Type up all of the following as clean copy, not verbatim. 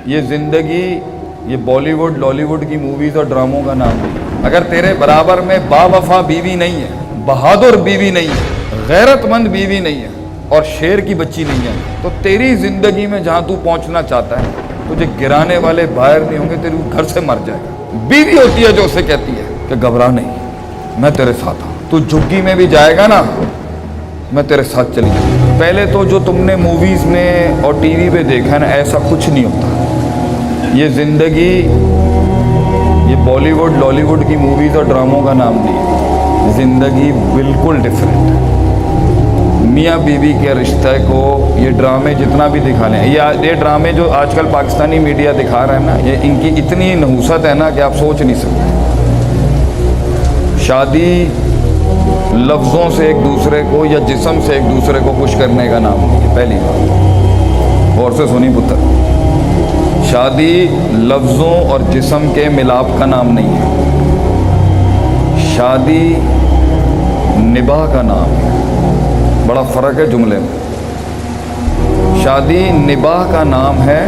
یہ زندگی یہ بالی ووڈ لالی ووڈ کی موویز اور ڈراموں کا نام نہیں. اگر تیرے برابر میں با وفا بیوی نہیں ہے, بہادر بیوی نہیں ہے, غیرت مند بیوی نہیں ہے اور شیر کی بچی نہیں ہے, تو تیری زندگی میں جہاں تو پہنچنا چاہتا ہے تجھے گرانے والے باہر نہیں ہوں گے, تیرے گھر سے مر جائے گا. بیوی ہوتی ہے جو اسے کہتی ہے کہ گھبرا نہیں, میں تیرے ساتھ ہوں, تو جھگی میں بھی جائے گا نا میں تیرے ساتھ چلی جاؤں. پہلے تو جو تم نے موویز میں اور ٹی وی پہ دیکھا ہے نا, ایسا کچھ نہیں ہوتا. یہ زندگی یہ بالی ووڈ لالی ووڈ کی موویز اور ڈراموں کا نام نہیں ہے. زندگی بالکل ڈفرینٹ ہے. میاں بیوی کے رشتے کو یہ ڈرامے جتنا بھی دکھا لیں, یہ ڈرامے جو آج کل پاکستانی میڈیا دکھا رہا ہے نا, یہ ان کی اتنی نحوست ہے نا کہ آپ سوچ نہیں سکتے. شادی لفظوں سے ایک دوسرے کو یا جسم سے ایک دوسرے کو خوش کرنے کا نام نہیں ہے. پہلی بات غور سے سنی پتر, شادی لفظوں اور جسم کے ملاپ کا نام نہیں ہے. شادی نباہ کا نام ہے. بڑا فرق ہے جملے میں. شادی نباہ کا نام ہے,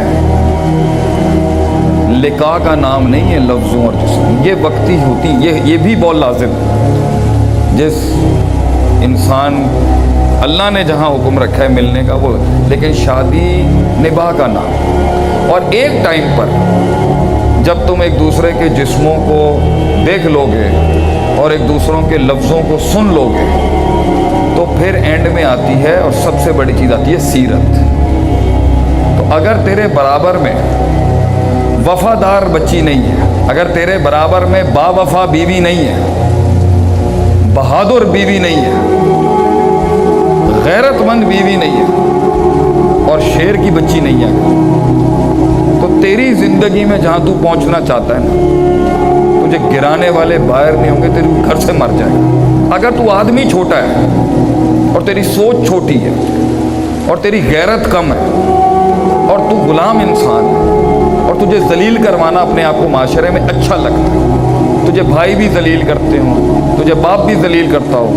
لقاء کا نام نہیں ہے. لفظوں اور جسم یہ وقتی ہوتی, یہ بھی بہت لازم ہے. جس انسان اللہ نے جہاں حکم رکھا ہے ملنے کا وہ, لیکن شادی نباہ کا نام. اور ایک ٹائم پر جب تم ایک دوسرے کے جسموں کو دیکھ لو گے اور ایک دوسروں کے لفظوں کو سن لو گے تو پھر اینڈ میں آتی ہے اور سب سے بڑی چیز آتی ہے سیرت. تو اگر تیرے برابر میں وفادار بچی نہیں ہے, اگر تیرے برابر میں با وفا بیوی نہیں ہے, بہادر بیوی نہیں ہے, غیرت مند بیوی نہیں ہے اور شیر کی بچی نہیں ہے, تو تیری زندگی میں جہاں تو پہنچنا چاہتا ہے نا تجھے گرانے والے باہر نہیں ہوں گے, تیرے گھر سے مر جائے گا. اگر تو آدمی چھوٹا ہے اور تیری سوچ چھوٹی ہے اور تیری غیرت کم ہے اور تو غلام انسان ہے اور تجھے ذلیل کروانا اپنے آپ کو معاشرے میں اچھا لگتا ہے, تجھے بھائی بھی ذلیل کرتے ہوں, تجھے باپ بھی ذلیل کرتا ہو,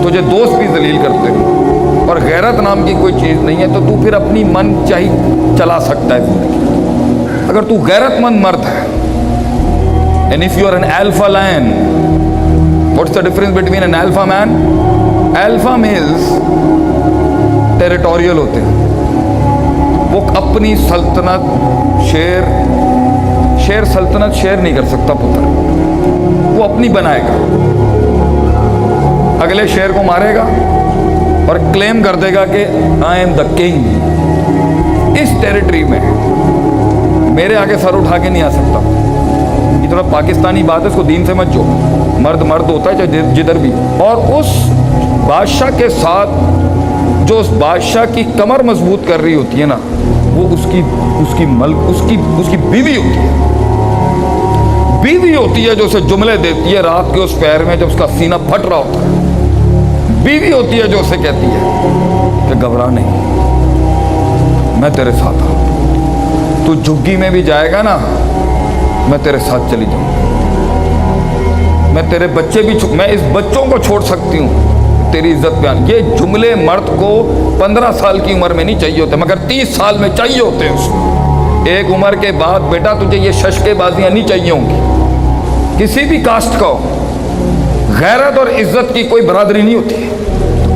تجھے دوست بھی ذلیل کرتے ہوں, اور غیرت نام کی کوئی چیز نہیں ہے, تو پھر اپنی من چاہی چلا سکتا ہے زندگی. اگر تو غیرت مند مرد ہے, and if you are an alpha lion, what's the difference between an alpha man? Alpha males territorial ہوتے ہیں, وہ اپنی سلطنت شیر سلطنت شیر نہیں کر سکتا پتر, وہ اپنی بنائے گا, اگلے شیر کو مارے گا اور کلیم کر دے گا کہ آئی ایم دا کنگ. اس ٹیریٹری میں میرے آگے سر اٹھا کے نہیں آ سکتا. یہ تھوڑا پاکستانی بات ہے, اس کو دین سے مت جو, مرد مرد ہوتا ہے چاہے جدھر بھی. اور اس بادشاہ کے ساتھ جو اس بادشاہ کی کمر مضبوط کر رہی ہوتی ہے نا, وہ اس کی بیوی ہوتی ہے. بیوی ہوتی ہے جو اسے جملے دیتی ہے رات کے اس پیر میں جب اس کا سینہ پھٹ رہا ہوتا ہے. بیوی ہوتی ہے جو اسے کہتی ہے کہ گھبرا نہیں, میں تیرے ساتھ ہوں. تو جھگی میں بھی جائے گا نا میں تیرے ساتھ چلی جاؤں. میں تیرے بچے بھی میں اس بچوں کو چھوڑ سکتی ہوں تیری عزت بیان. یہ جملے مرد کو 15 سال کی عمر میں نہیں چاہیے ہوتے, مگر 30 سال میں چاہیے ہوتے ہیں اس کو. ایک عمر کے بعد بیٹا تجھے یہ ششکے بازیاں نہیں چاہیے ہوں گی. کسی بھی کاسٹ کا ہو, غیرت اور عزت کی کوئی برادری نہیں ہوتی.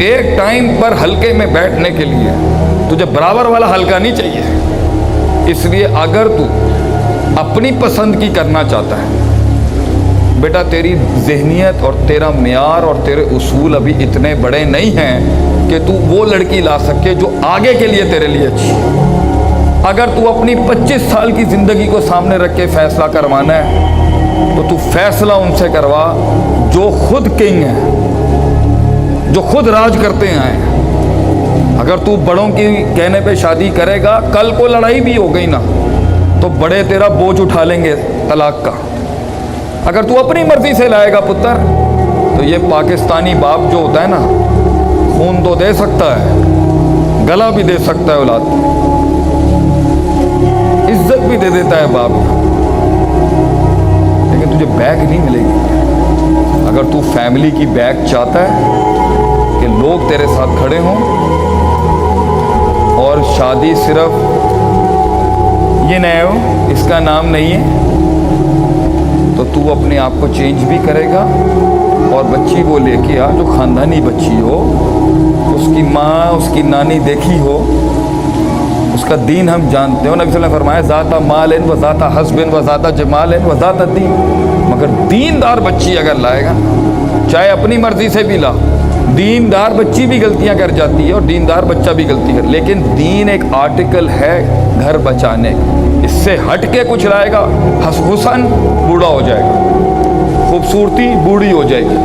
ایک ٹائم پر ہلکے میں بیٹھنے کے لیے تجھے برابر والا ہلکا نہیں چاہیے. اس لیے اگر تو اپنی پسند کی کرنا چاہتا ہے بیٹا, تیری ذہنیت اور تیرا معیار اور تیرے اصول ابھی اتنے بڑے نہیں ہیں کہ تو وہ لڑکی لا سکے جو آگے کے لیے تیرے لیے اچھی. اگر تو اپنی 25 سال کی زندگی کو سامنے رکھ کے فیصلہ کروانا ہے تو تو فیصلہ ان سے کروا جو خود کنگ ہیں, جو خود راج کرتے ہیں. اگر تو بڑوں کی کہنے پہ شادی کرے گا, کل کو لڑائی بھی ہو گئی نا تو بڑے تیرا بوجھ اٹھا لیں گے طلاق کا. اگر تو اپنی مرضی سے لائے گا پتر تو یہ پاکستانی باپ جو ہوتا ہے نا, خون تو دے سکتا ہے, گلا بھی دے سکتا ہے اولاد, عزت بھی دے دیتا ہے باپ, لیکن تجھے بیک نہیں ملے گی. اگر تو فیملی کی بیک چاہتا ہے کہ لوگ تیرے ساتھ کھڑے ہوں اور شادی صرف یہ نیو اس کا نام نہیں ہے، تو تو اپنے آپ کو چینج بھی کرے گا اور بچی وہ لے کے آ جو خاندانی بچی ہو، اس کی ماں اس کی نانی دیکھی ہو، اس کا دین ہم جانتے ہو. نبی صلی اللہ علیہ وسلم فرمایا ذات مال و ذات حسب و ذات جمال و ذات دین. مگر دیندار بچی اگر لائے گا، چاہے اپنی مرضی سے بھی لا، دیندار بچی بھی غلطیاں کر جاتی ہے اور دیندار بچہ بھی غلطی کر، لیکن دین ایک آرٹیکل ہے گھر بچانے، اس سے ہٹ کے کچھ لائے گا، حسن بوڑھا ہو جائے گا، خوبصورتی بوڑھی ہو جائے گی،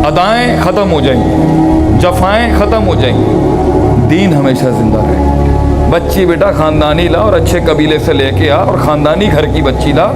ادائیں ختم ہو جائیں گی، جفائیں ختم ہو جائیں گی، دین ہمیشہ زندہ رہے گا. بچی بیٹا خاندانی لا اور اچھے قبیلے سے لے کے آ اور خاندانی گھر کی بچی لا.